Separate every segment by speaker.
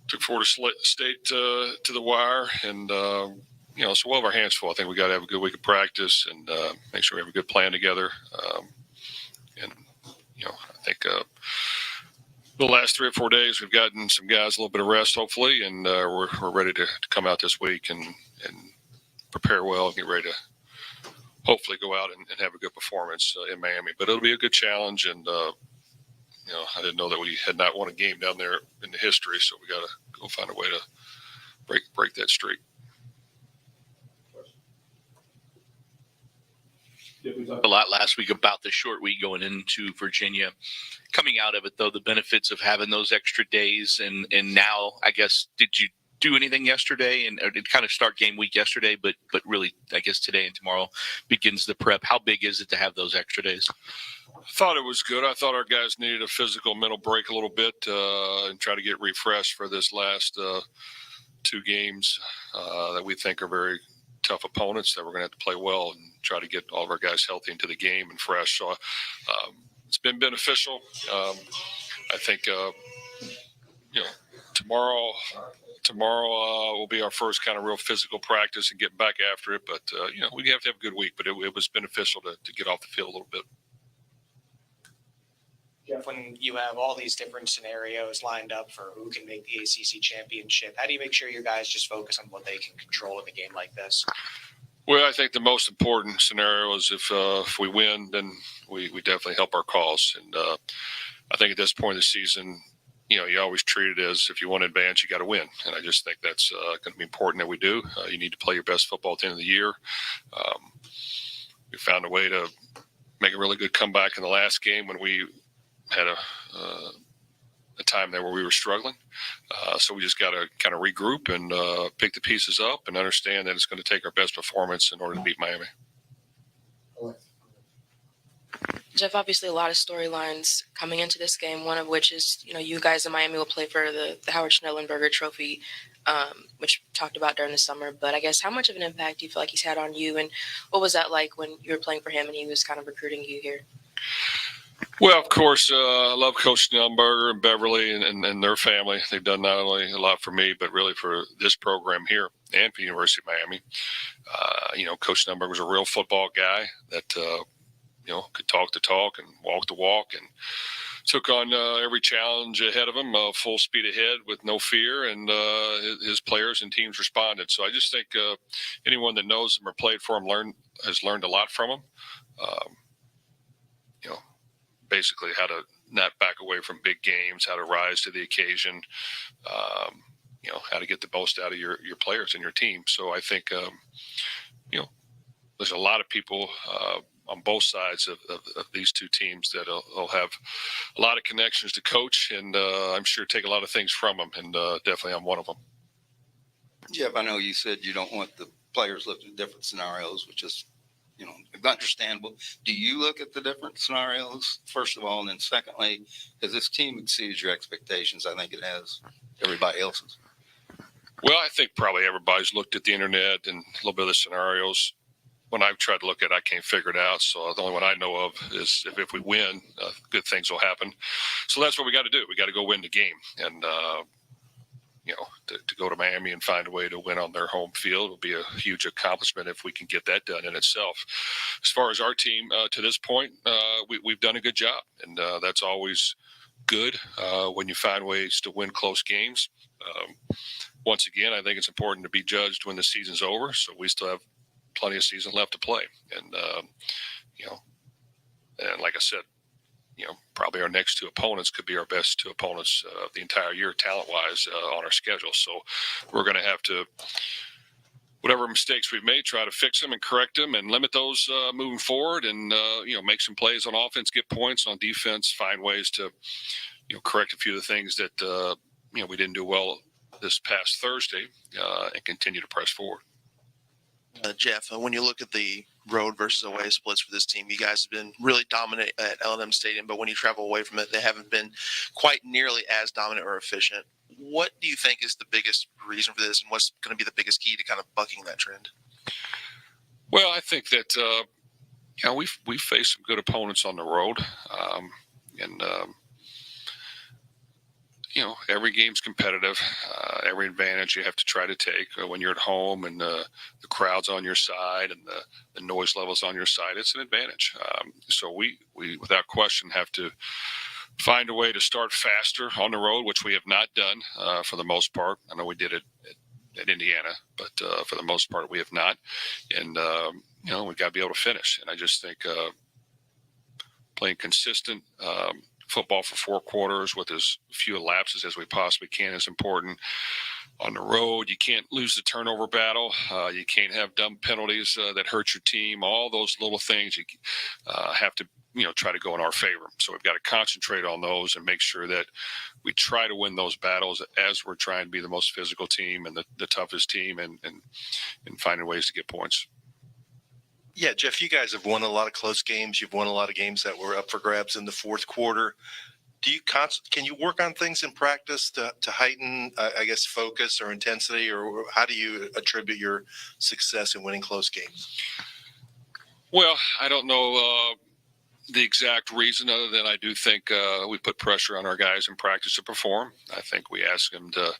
Speaker 1: Took Florida State to the wire, and so we'll have our hands full. I think we got to have a good week of practice and make sure we have a good plan together. I think the last 3 or 4 days we've gotten some guys a little bit of rest, hopefully, and we're ready to come out this week and prepare well and get ready to hopefully go out and have a good performance in Miami. But it'll be a good challenge, and I didn't know that we had not won a game down there in the history, so we got to go find a way to break that streak.
Speaker 2: We talked a lot last week about the short week going into Virginia. Coming out of it, though, the benefits of having those extra days, and now, I guess, did you do anything yesterday? And it kind of start game week yesterday, but really, I guess today and tomorrow begins the prep. How big is it to have those extra days?
Speaker 1: I thought it was good. I thought our guys needed a physical mental break a little bit and try to get refreshed for this last 2 games that we think are very tough opponents that we're going to have to play well and try to get all of our guys healthy into the game and fresh. So it's been beneficial. I think, tomorrow will be our first kind of real physical practice and getting back after it. But, we have to have a good week, but it was beneficial to get off the field a little bit.
Speaker 3: Jeff, when you have all these different scenarios lined up for who can make the ACC championship, how do you make sure your guys just focus on what they can control in a game like this?
Speaker 1: Well, I think the most important scenario is if we win, then we definitely help our cause. And I think at this point in the season, you always treat it as if you want to advance, you got to win. And I just think that's going to be important that we do. You need to play your best football at the end of the year. We found a way to make a really good comeback in the last game when we had a time there where we were struggling. So we just got to kind of regroup and pick the pieces up and understand that it's going to take our best performance in order to beat Miami.
Speaker 4: Jeff, obviously a lot of storylines coming into this game, one of which is, you guys in Miami will play for the Howard Schnellenberger Trophy, which we talked about during the summer. But I guess how much of an impact do you feel like he's had on you, and what was that like when you were playing for him and he was kind of recruiting you here?
Speaker 1: Well, of course, I love Coach Schnellenberger and Beverly and their family. They've done not only a lot for me, but really for this program here and for the University of Miami. Coach Schnellenberger was a real football guy that, could talk the talk and walk the walk and took on every challenge ahead of him, full speed ahead with no fear, and his players and teams responded. So I just think anyone that knows him or played for him has learned a lot from him. Basically how to not back away from big games, how to rise to the occasion, how to get the most out of your players and your team. So I think, there's a lot of people on both sides of these two teams that will have a lot of connections to Coach, and I'm sure take a lot of things from him, and definitely I'm one of them.
Speaker 5: Jeff, I know you said you don't want the players looking at different scenarios, which is understandable. Do you look at the different scenarios, first of all, and then secondly, has this team exceeded your expectations? I think it has everybody else's.
Speaker 1: Well, I think probably everybody's looked at the internet and a little bit of the scenarios. When I've tried to look at it, I can't figure it out. So the only one I know of is if we win, good things will happen. So that's what we got to do. We got to go win the game. And, to go to Miami and find a way to win on their home field will be a huge accomplishment if we can get that done in itself. As far as our team to this point, we've done a good job, and that's always good when you find ways to win close games. Once again, I think it's important to be judged when the season's over, so we still have plenty of season left to play. And, and like I said, probably our next 2 opponents could be our best 2 opponents the entire year, talent-wise, on our schedule. So we're going to have to, whatever mistakes we've made, try to fix them and correct them and limit those moving forward, and make some plays on offense, get points on defense, find ways to correct a few of the things that we didn't do well this past Thursday, and continue to press forward.
Speaker 6: Jeff, when you look at the road versus away splits for this team, you guys have been really dominant at L&M Stadium, but when you travel away from it, they haven't been quite nearly as dominant or efficient. What do you think is the biggest reason for this, and what's going to be the biggest key to kind of bucking that trend?
Speaker 1: Well, I think that we've faced some good opponents on the road, and every game's competitive. Every advantage you have to try to take when you're at home and the crowd's on your side and the noise levels on your side, it's an advantage. So we without question have to find a way to start faster on the road, which we have not done for the most part. I know we did it at Indiana, but for the most part we have not. And we've got to be able to finish. And I just think playing consistent football for 4 quarters with as few lapses as we possibly can is important. On the road, you can't lose the turnover battle. You can't have dumb penalties that hurt your team. All those little things you have to try to go in our favor. So we've got to concentrate on those and make sure that we try to win those battles as we're trying to be the most physical team and the toughest team and finding ways to get points.
Speaker 7: Yeah, Jeff, you guys have won a lot of close games. You've won a lot of games that were up for grabs in the fourth quarter. Can you work on things in practice to heighten, focus or intensity, or how do you attribute your success in winning close games?
Speaker 1: Well, I don't know the exact reason, other than I do think we put pressure on our guys in practice to perform. I think we ask them to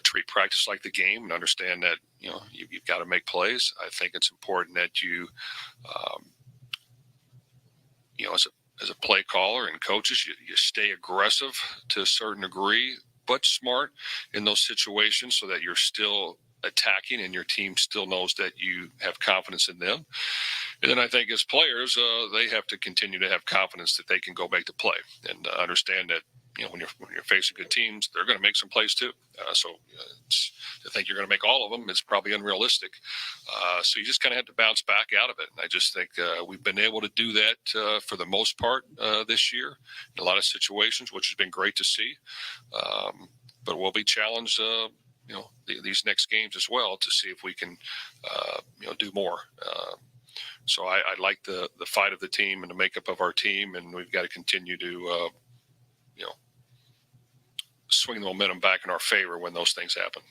Speaker 1: treat practice like the game and understand that you've got to make plays. I think it's important that you as a play caller and coaches, you stay aggressive to a certain degree, but smart in those situations so that you're still attacking and your team still knows that you have confidence in them. And then I think as players, they have to continue to have confidence that they can go make the play and understand that when you're facing good teams, they're going to make some plays too. So to think you're going to make all of them is probably unrealistic. So you just kind of have to bounce back out of it. And I just think we've been able to do that for the most part this year in a lot of situations, which has been great to see. But we'll be challenged, these next games as well to see if we can, do more. So I like the fight of the team and the makeup of our team, and we've got to continue to, swing the momentum back in our favor when those things happen.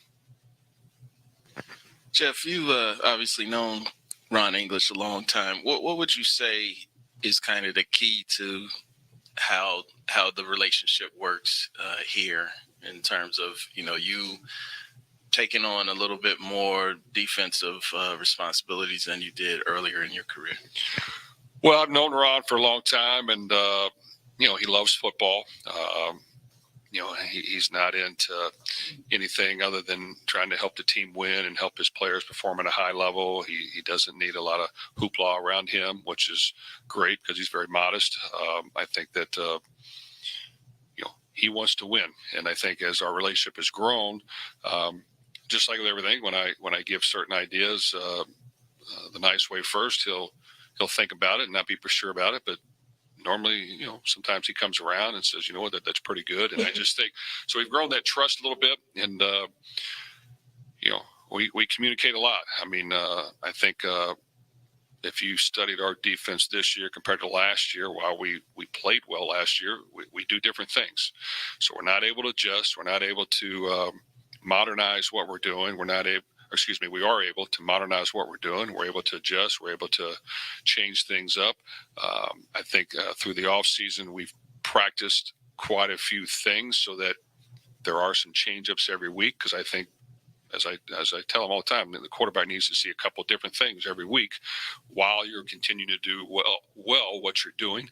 Speaker 8: Jeff, you've obviously known Ron English a long time. What would you say is kind of the key to how the relationship works here in terms of, you taking on a little bit more defensive responsibilities than you did earlier in your career?
Speaker 1: Well, I've known Ron for a long time, and, he loves football. He's not into anything other than trying to help the team win and help his players perform at a high level. He doesn't need a lot of hoopla around him, which is great because he's very modest. I think that, he wants to win. And I think as our relationship has grown, just like with everything, when I give certain ideas the nice way first, he'll think about it and not be for sure about it. But normally, sometimes he comes around and says, that's pretty good. And I just think, so we've grown that trust a little bit, and, we communicate a lot. I mean, I think if you studied our defense this year compared to last year, while we played well last year, we do different things. So we're not able to adjust. We're not able to modernize what we're doing. We are able to modernize what we're doing. We're able to adjust. We're able to change things up. I think through the off season, we've practiced quite a few things so that there are some change-ups every week. Because I think, as I tell them all the time, the quarterback needs to see a couple different things every week while you're continuing to do well what you're doing.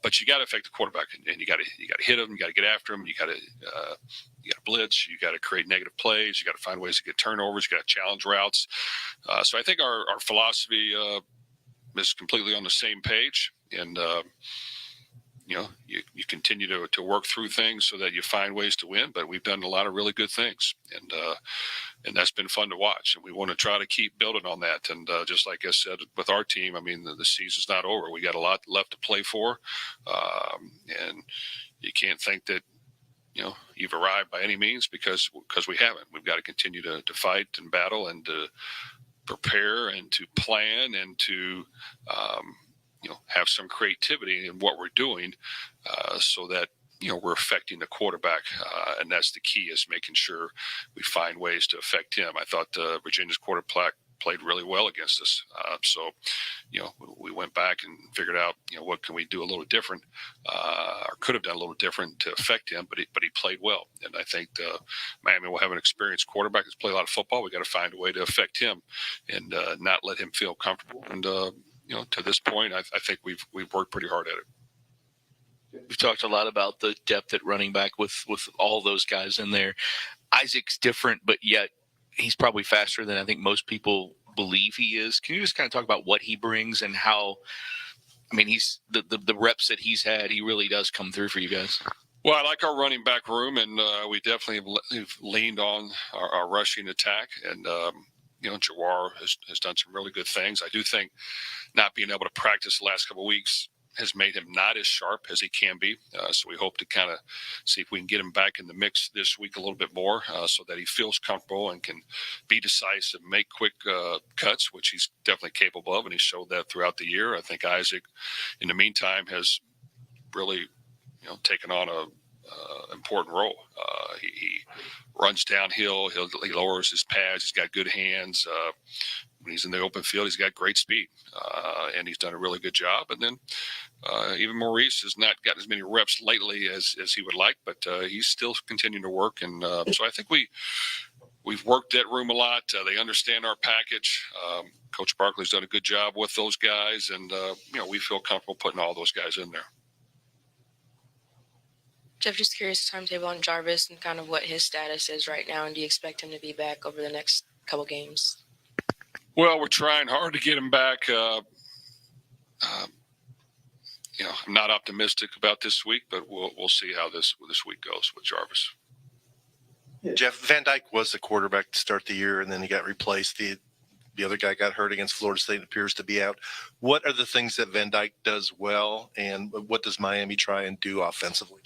Speaker 1: But you got to affect the quarterback, and you got to hit him. You got to get after him. You got to blitz. You got to create negative plays. You got to find ways to get turnovers. You got to challenge routes. So I think our philosophy is completely on the same page, and you continue to work through things so that you find ways to win. But we've done a lot of really good things, and that's been fun to watch. And we want to try to keep building on that. And just like I said with our team, I mean, the season's not over. We got a lot left to play for, and you can't think that you've arrived by any means because we haven't. We've got to continue to fight and battle and to prepare and to plan and to have some creativity in what we're doing so that we're affecting the quarterback, and that's the key, is making sure we find ways to affect him. I thought Virginia's quarterback played really well against us. So, we went back and figured out, what can we do a little different, or could have done a little different to affect him, but he played well. And I think Miami will have an experienced quarterback that's played a lot of football. We got to find a way to affect him and not let him feel comfortable. And, to this point, I think we've worked pretty hard at it.
Speaker 2: We've talked a lot about the depth at running back with all those guys in there. Isaac's different, but yet he's probably faster than I think most people believe he is. Can you just kind of talk about what he brings and how, he's the reps that he's had, he really does come through for you guys?
Speaker 1: Well, I like our running back room, and we definitely have leaned on our rushing attack. And, Jawar has done some really good things. I do think not being able to practice the last couple of weeks has made him not as sharp as he can be. So we hope to kind of see if we can get him back in the mix this week a little bit more so that he feels comfortable and can be decisive, make quick cuts, which he's definitely capable of, and he showed that throughout the year. I think Isaac, in the meantime, has really, taken on a important role. He runs downhill. He lowers his pads. He's got good hands. When he's in the open field, he's got great speed, and he's done a really good job. And then even Maurice has not gotten as many reps lately as he would like, but he's still continuing to work. And so I think we've worked that room a lot. They understand our package. Coach Barkley's done a good job with those guys, and we feel comfortable putting all those guys in there.
Speaker 4: Jeff, just curious the timetable on Jarvis and kind of what his status is right now, and do you expect him to be back over the next couple games?
Speaker 1: Well, we're trying hard to get him back. I'm not optimistic about this week, but we'll see how this week goes with Jarvis.
Speaker 7: Jeff, Van Dyke was the quarterback to start the year, and then he got replaced. The other guy got hurt against Florida State and appears to be out. What are the things that Van Dyke does well, and what does Miami try and do offensively?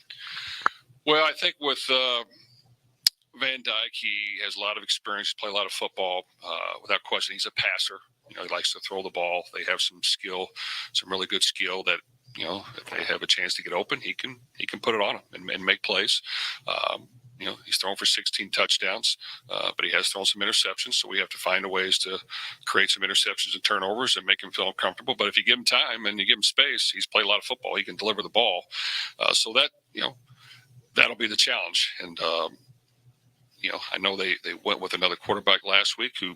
Speaker 1: Well, I think with Van Dyke, he has a lot of experience, play a lot of football. Without question, he's a passer. He likes to throw the ball. They have some skill, some really good skill that, if they have a chance to get open, he can put it on them and make plays. He's thrown for 16 touchdowns, but he has thrown some interceptions. So we have to find ways to create some interceptions and turnovers and make him feel comfortable. But if you give him time and you give him space, he's played a lot of football. He can deliver the ball. So that, that'll be the challenge. And, I know they went with another quarterback last week who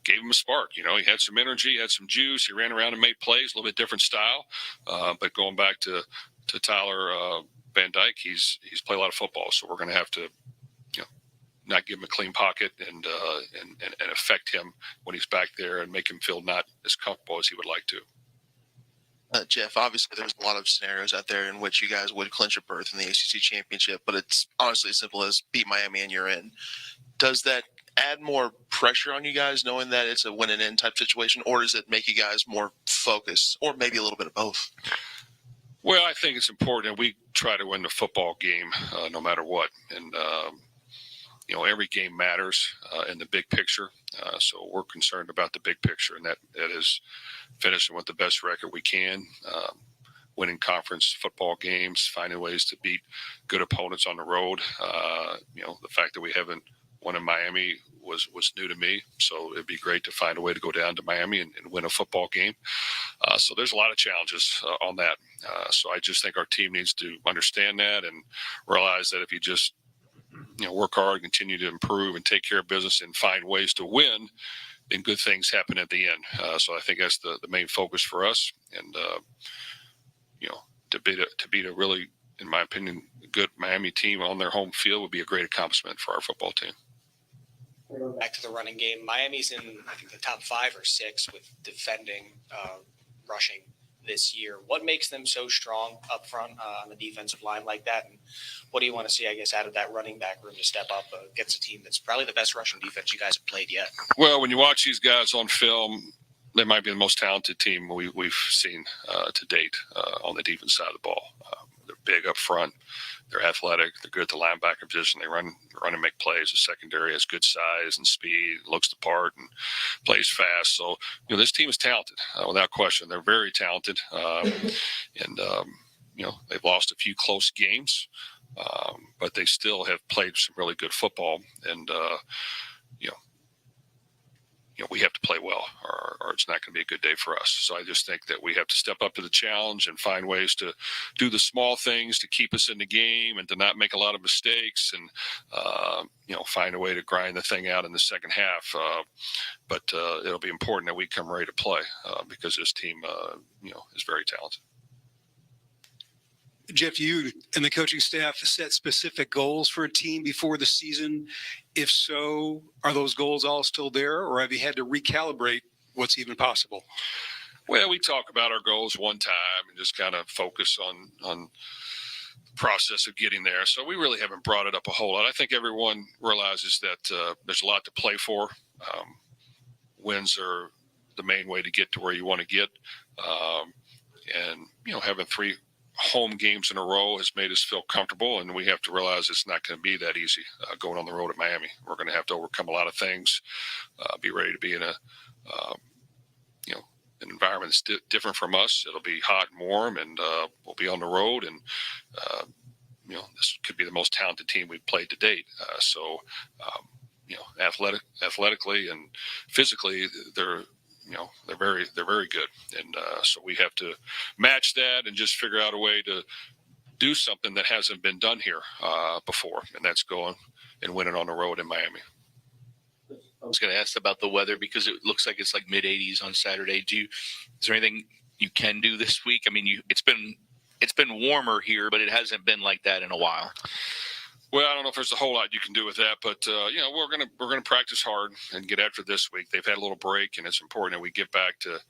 Speaker 1: gave him a spark. He had some energy, had some juice. He ran around and made plays, a little bit different style. But going back to Tyler Van Dyke, he's played a lot of football. So we're going to have to, not give him a clean pocket and affect him when he's back there and make him feel not as comfortable as he would like to.
Speaker 6: Jeff, obviously there's a lot of scenarios out there in which you guys would clinch a berth in the ACC championship, but it's honestly as simple as beat Miami and you're in. Does that add more pressure on you guys knowing that it's a win and end type situation, or does it make you guys more focused, or maybe a little bit of both?
Speaker 1: Well, I think it's important that we try to win the football game no matter what. And, every game matters in the big picture. So we're concerned about the big picture, and that is finishing with the best record we can, winning conference football games, finding ways to beat good opponents on the road. The fact that we haven't won in Miami was new to me. So it'd be great to find a way to go down to Miami and win a football game. So there's a lot of challenges on that. So I just think our team needs to understand that and realize that if you just work hard, continue to improve and take care of business and find ways to win, then good things happen at the end. So I think that's the main focus for us. And, to beat a really, in my opinion, good Miami team on their home field would be a great accomplishment for our football team.
Speaker 3: Back to the running game. Miami's in, I think, the top 5 or 6 with defending, rushing this year. What makes them so strong up front on the defensive line like that? And what do you want to see, I guess, out of that running back room to step up against a team that's probably the best rushing defense you guys have played yet?
Speaker 1: Well, when you watch these guys on film, they might be the most talented team we've seen to date on the defense side of the ball. They're big up front. They're athletic. They're good at the linebacker position. They run and make plays. The secondary has good size and speed, looks the part, and plays fast. So, this team is talented without question. They're very talented. They've lost a few close games, but they still have played some really good football. And, we have to play well, or it's not going to be a good day for us. So I just think that we have to step up to the challenge and find ways to do the small things to keep us in the game and to not make a lot of mistakes and, find a way to grind the thing out in the second half. But it'll be important that we come ready to play because this team, is very talented.
Speaker 9: Jeff, you and the coaching staff set specific goals for a team before the season. If so, are those goals all still there, or have you had to recalibrate what's even possible?
Speaker 1: Well, we talk about our goals one time and just kind of focus on the process of getting there. So we really haven't brought it up a whole lot. I think everyone realizes that there's a lot to play for. Wins are the main way to get to where you want to get. Having 3 home games in a row has made us feel comfortable, and we have to realize it's not going to be that easy going on the road at Miami. We're going to have to overcome a lot of things, be ready to be in an environment that's different from us. It'll be hot and warm, and we'll be on the road, and this could be the most talented team we've played to date. Athletically and physically, they're very good. And so we have to match that and just figure out a way to do something that hasn't been done here before. And that's going and winning on the road in Miami.
Speaker 2: I was going to ask about the weather because it looks like it's like mid 80s on Saturday. Is there anything you can do this week? I mean, it's been warmer here, but it hasn't been like that in a while.
Speaker 1: Well, I don't know if there's a whole lot you can do with that, but we're gonna practice hard and get after this week. They've had a little break, and it's important that we get back to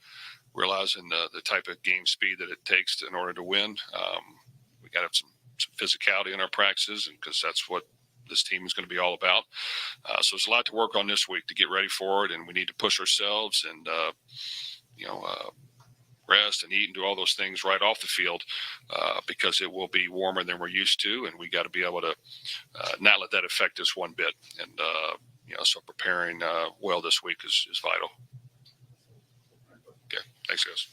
Speaker 1: realizing the type of game speed that it takes in order to win. We got to have some physicality in our practices, and because that's what this team is going to be all about. So there's a lot to work on this week to get ready for it, and we need to push ourselves and rest and eat and do all those things right off the field because it will be warmer than we're used to, and we got to be able to not let that affect us one bit. And so preparing well this week is vital. Okay, thanks, guys.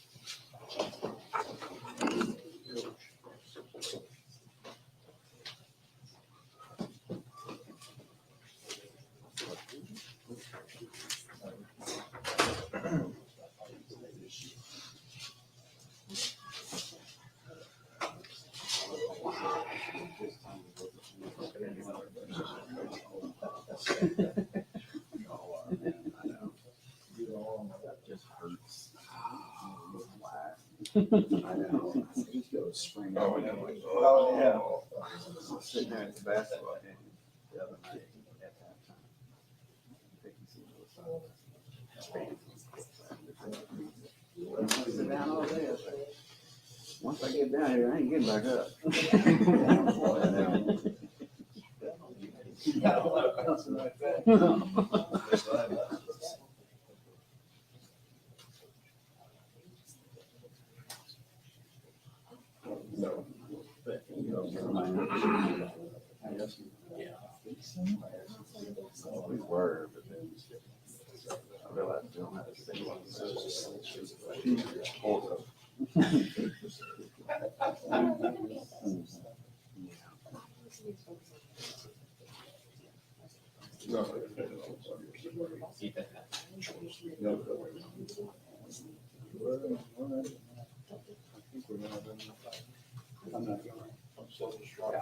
Speaker 10: Sitting there at the basketball game the other night at halftime. Sit down all day. Once I get down here, I ain't getting back up. We were, but then I realized we don't have to say one. I'm not